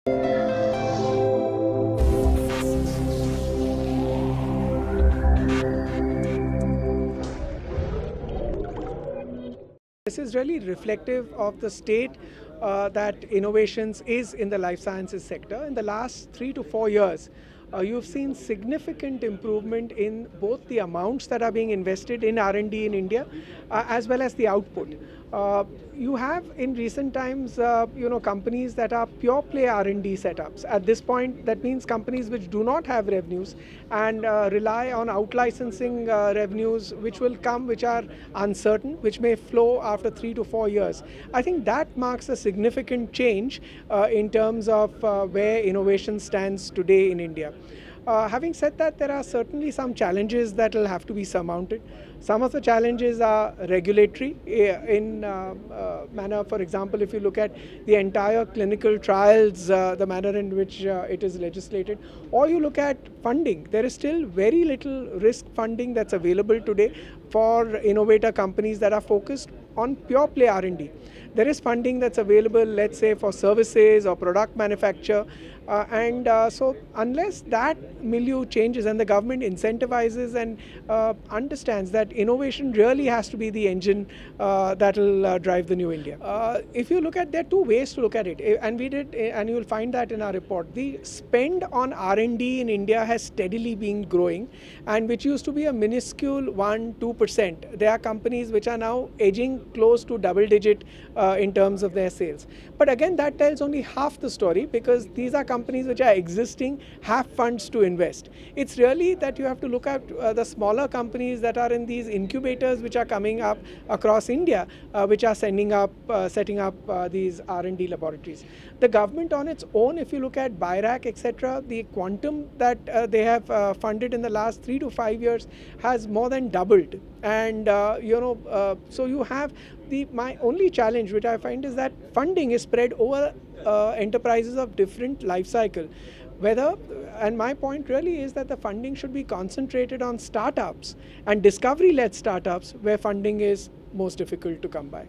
This is really reflective of the state that innovations is in the life sciences sector. In the last 3 to 4 years, you've seen significant improvement in both the amounts that are being invested in R&D in India as well as the output. You have in recent times, companies that are pure play R&D setups. At this point, that means companies which do not have revenues and rely on out-licensing revenues which will come, which are uncertain, which may flow after 3 to 4 years. I think that marks a significant change in terms of where innovation stands today in India. Having said that, there are certainly some challenges that will have to be surmounted. Some of the challenges are regulatory in manner. For example, if you look at the entire clinical trials, the manner in which it is legislated, or you look at funding, there is still very little risk funding that's available today for innovator companies that are focused on pure play R&D. There is funding that's available, let's say, for services or product manufacture. So unless that milieu changes and the government incentivizes and understands that innovation really has to be the engine that will drive the new India. If you look at, there are two ways to look at it, and and you will find that in our report. The spend on R&D in India has steadily been growing, and which used to be a minuscule 1-2%. There are companies which are now edging close to double digit in terms of their sales. But again, that tells only half the story, because these are companies which are existing, have funds to invest. It's really that you have to look at the smaller companies that are in these incubators which are coming up across India, which are setting up these R&D laboratories. The government on its own, if you look at BIRAC, etc., the quantum that they have funded in the last 3 to 5 years has more than doubled. And so you have my only challenge, which I find, is that funding is spread over enterprises of different life cycle. And my point really is that the funding should be concentrated on startups and discovery-led startups where funding is most difficult to come by.